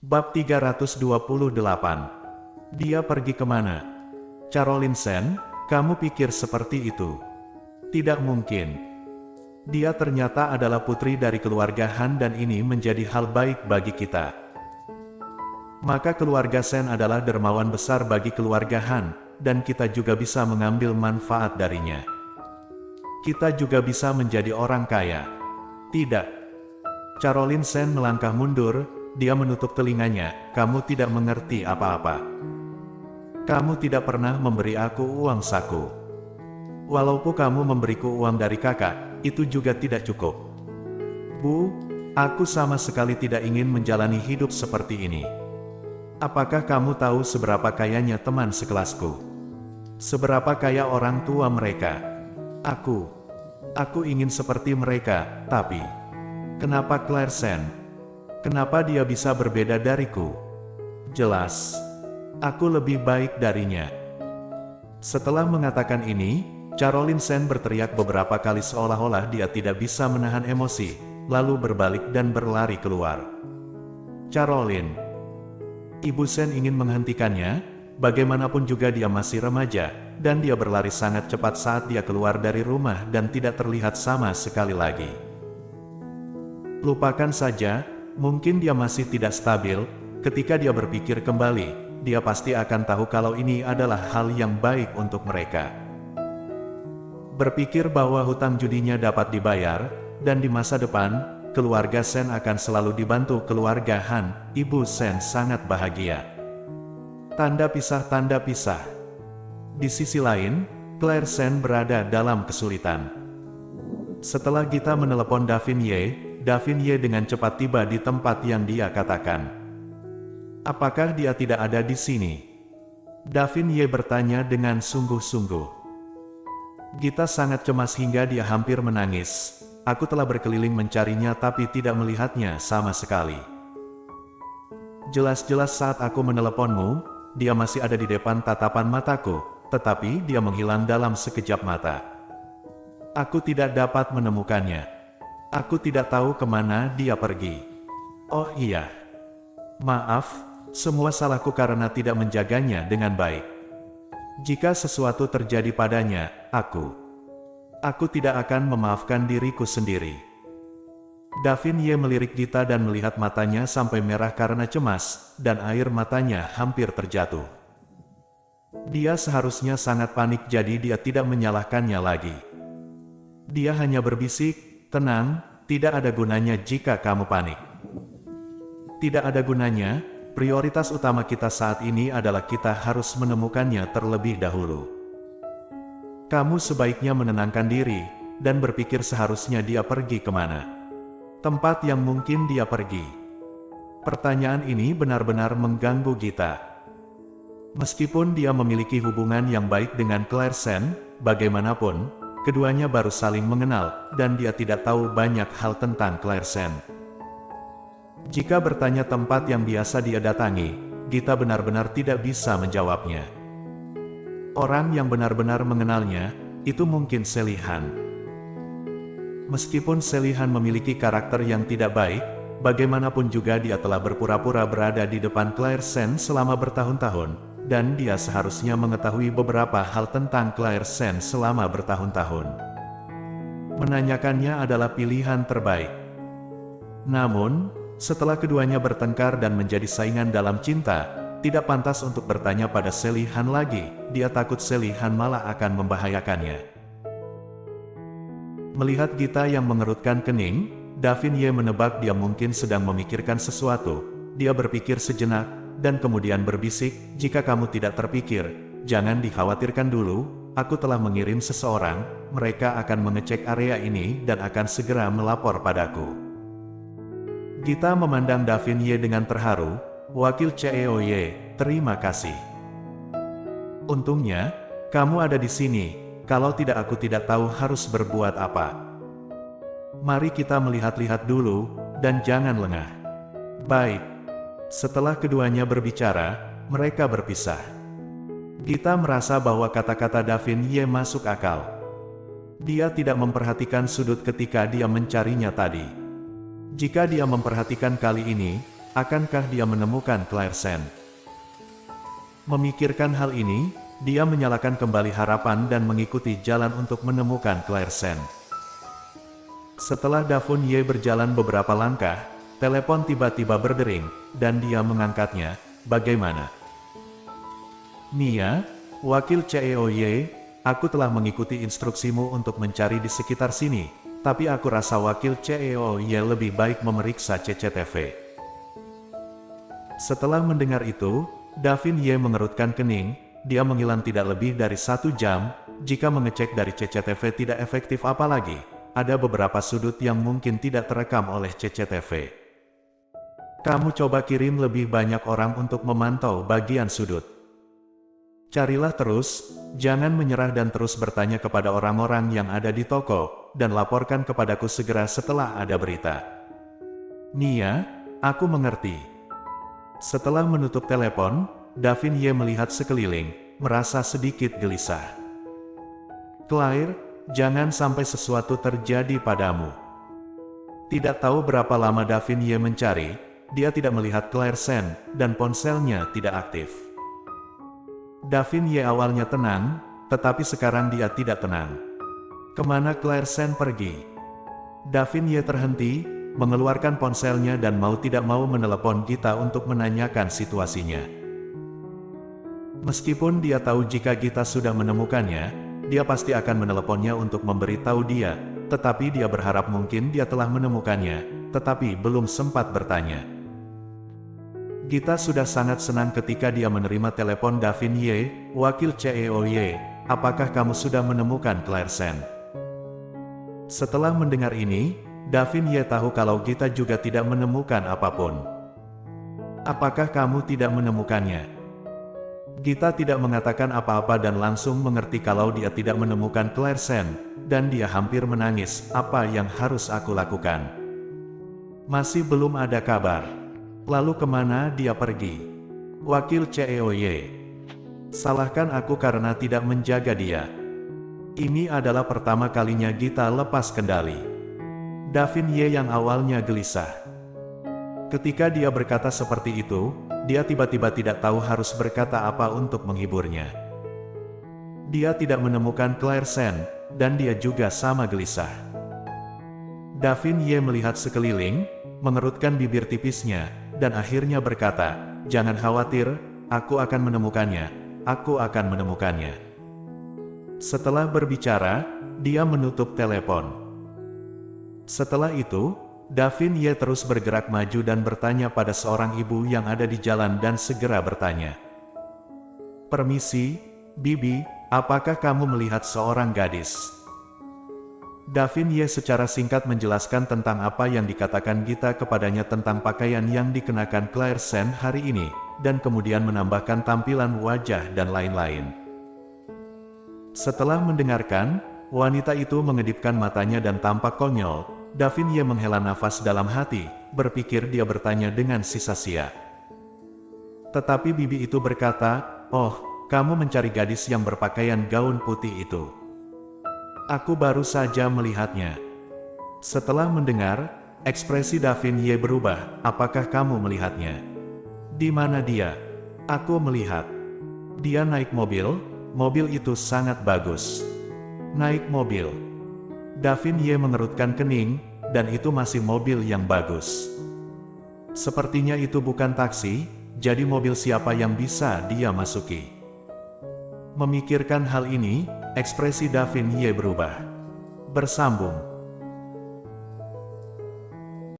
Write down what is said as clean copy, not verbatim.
Bab 328. Dia pergi kemana? Caroline Sen, kamu pikir seperti itu? Tidak mungkin. Dia ternyata adalah putri dari keluarga Han dan ini menjadi hal baik bagi kita. Maka keluarga Sen adalah dermawan besar bagi keluarga Han, dan kita juga bisa mengambil manfaat darinya. Kita juga bisa menjadi orang kaya. Tidak. Caroline Sen melangkah mundur, dia menutup telinganya, kamu tidak mengerti apa-apa. Kamu tidak pernah memberi aku uang saku. Walaupun kamu memberiku uang dari kakak, itu juga tidak cukup. Bu, aku sama sekali tidak ingin menjalani hidup seperti ini. Apakah kamu tahu seberapa kayanya teman sekelasku? Seberapa kaya orang tua mereka? Aku ingin seperti mereka, tapi kenapa Claire Sen? Kenapa dia bisa berbeda dariku? Jelas, aku lebih baik darinya. Setelah mengatakan ini, Caroline Sen berteriak beberapa kali seolah-olah dia tidak bisa menahan emosi, lalu berbalik dan berlari keluar. Caroline. Ibu Sen ingin menghentikannya, bagaimanapun juga dia masih remaja, dan dia berlari sangat cepat saat dia keluar dari rumah dan tidak terlihat sama sekali lagi. Lupakan saja, mungkin dia masih tidak stabil, ketika dia berpikir kembali, dia pasti akan tahu kalau ini adalah hal yang baik untuk mereka. Berpikir bahwa hutang judinya dapat dibayar, dan di masa depan, keluarga Sen akan selalu dibantu keluarga Han, Ibu Sen sangat bahagia. Tanda pisah tanda pisah. Di sisi lain, Claire Sen berada dalam kesulitan. Setelah Gita menelepon Davin Ye dengan cepat tiba di tempat yang dia katakan. Apakah dia tidak ada di sini? Davin Ye bertanya dengan sungguh-sungguh. Gita sangat cemas hingga dia hampir menangis. Aku telah berkeliling mencarinya tapi tidak melihatnya sama sekali. Jelas-jelas saat aku meneleponmu, dia masih ada di depan tatapan mataku, tetapi dia menghilang dalam sekejap mata. Aku tidak dapat menemukannya. Aku tidak tahu kemana dia pergi. Oh iya. Maaf, semua salahku karena tidak menjaganya dengan baik. Jika sesuatu terjadi padanya, aku tidak akan memaafkan diriku sendiri. Davin Ye melirik Gita dan melihat matanya sampai merah karena cemas, dan air matanya hampir terjatuh. Dia seharusnya sangat panik jadi dia tidak menyalahkannya lagi. Dia hanya berbisik, tenang, tidak ada gunanya jika kamu panik. Tidak ada gunanya. Prioritas utama kita saat ini adalah kita harus menemukannya terlebih dahulu. Kamu sebaiknya menenangkan diri, dan berpikir seharusnya dia pergi kemana. Tempat yang mungkin dia pergi. Pertanyaan ini benar-benar mengganggu Gita. Meskipun dia memiliki hubungan yang baik dengan Claire Sen, bagaimanapun, keduanya baru saling mengenal, dan dia tidak tahu banyak hal tentang Claire Sen. Jika bertanya tempat yang biasa dia datangi, Gita benar-benar tidak bisa menjawabnya. Orang yang benar-benar mengenalnya, itu mungkin Sally Han. Meskipun Sally Han memiliki karakter yang tidak baik, bagaimanapun juga dia telah berpura-pura berada di depan Claire Sen selama bertahun-tahun, dan dia seharusnya mengetahui beberapa hal tentang Claire Sen selama bertahun-tahun. Menanyakannya adalah pilihan terbaik. Namun, setelah keduanya bertengkar dan menjadi saingan dalam cinta, tidak pantas untuk bertanya pada Sally Han lagi, dia takut Sally Han malah akan membahayakannya. Melihat Gita yang mengerutkan kening, Davin Ye menebak dia mungkin sedang memikirkan sesuatu. Dia berpikir sejenak, dan kemudian berbisik, jika kamu tidak terpikir, jangan dikhawatirkan dulu, aku telah mengirim seseorang, mereka akan mengecek area ini dan akan segera melapor padaku. Gita memandang Davin Ye dengan terharu, wakil CEO Ye, terima kasih. Untungnya, kamu ada di sini, kalau tidak aku tidak tahu harus berbuat apa. Mari kita melihat-lihat dulu, dan jangan lengah. Baik. Setelah keduanya berbicara, mereka berpisah. Gita merasa bahwa kata-kata Davin Ye masuk akal. Dia tidak memperhatikan sudut ketika dia mencarinya tadi. Jika dia memperhatikan kali ini, akankah dia menemukan Claire? Memikirkan hal ini, dia menyalakan kembali harapan dan mengikuti jalan untuk menemukan Claire. Setelah Davon Ye berjalan beberapa langkah, telepon tiba-tiba berdering, dan dia mengangkatnya. Bagaimana? Nia, wakil CEO Ye, aku telah mengikuti instruksimu untuk mencari di sekitar sini, tapi aku rasa wakil CEO Ye lebih baik memeriksa CCTV. Setelah mendengar itu, Davin Ye mengerutkan kening. Dia menghilang tidak lebih dari 1 jam. Jika mengecek dari CCTV tidak efektif, apalagi ada beberapa sudut yang mungkin tidak terekam oleh CCTV. Kamu coba kirim lebih banyak orang untuk memantau bagian sudut. Carilah terus, jangan menyerah dan terus bertanya kepada orang-orang yang ada di toko, dan laporkan kepadaku segera setelah ada berita. Nia, aku mengerti. Setelah menutup telepon, Davin Ye melihat sekeliling, merasa sedikit gelisah. Claire, jangan sampai sesuatu terjadi padamu. Tidak tahu berapa lama Davin Ye mencari, dia tidak melihat Claire, dan ponselnya tidak aktif. Davin Ye awalnya tenang, tetapi sekarang dia tidak tenang. Kemana Claire pergi? Davin Ye terhenti, mengeluarkan ponselnya dan mau tidak mau menelepon Gita untuk menanyakan situasinya. Meskipun dia tahu jika Gita sudah menemukannya, dia pasti akan meneleponnya untuk memberitahu dia, tetapi dia berharap mungkin dia telah menemukannya, tetapi belum sempat bertanya. Gita sudah sangat senang ketika dia menerima telepon Davin Ye, wakil CEO Ye, apakah kamu sudah menemukan Claire? Setelah mendengar ini, Davin Ye tahu kalau Gita juga tidak menemukan apapun. Apakah kamu tidak menemukannya? Gita tidak mengatakan apa-apa dan langsung mengerti kalau dia tidak menemukan Claire, dan dia hampir menangis. Apa yang harus aku lakukan? Masih belum ada kabar. Lalu kemana dia pergi? Wakil CEO Ye. Salahkan aku karena tidak menjaga dia. Ini adalah pertama kalinya Gita lepas kendali. Davin Ye yang awalnya gelisah. Ketika dia berkata seperti itu, dia tiba-tiba tidak tahu harus berkata apa untuk menghiburnya. Dia tidak menemukan Claire, dan dia juga sama gelisah. Davin Ye melihat sekeliling, mengerutkan bibir tipisnya, dan akhirnya berkata, "Jangan khawatir, aku akan menemukannya, aku akan menemukannya." Setelah berbicara, dia menutup telepon. Setelah itu, Davin Ye terus bergerak maju dan bertanya pada seorang ibu yang ada di jalan dan segera bertanya. "Permisi, Bibi, apakah kamu melihat seorang gadis?" Davin Ye secara singkat menjelaskan tentang apa yang dikatakan Gita kepadanya tentang pakaian yang dikenakan Claire hari ini, dan kemudian menambahkan tampilan wajah dan lain-lain. Setelah mendengarkan, wanita itu mengedipkan matanya dan tampak konyol. Davin Ye menghela nafas dalam hati, berpikir dia bertanya dengan sisa sia. Tetapi bibi itu berkata, "Oh, kamu mencari gadis yang berpakaian gaun putih itu. Aku baru saja melihatnya." Setelah mendengar, ekspresi Davin Ye berubah. "Apakah kamu melihatnya? Di mana dia?" "Aku melihat. Dia naik mobil, mobil itu sangat bagus." "Naik mobil?" Davin Ye mengerutkan kening, dan itu masih mobil yang bagus. Sepertinya itu bukan taksi, jadi mobil siapa yang bisa dia masuki? Memikirkan hal ini, ekspresi Davin Ye berubah. Bersambung.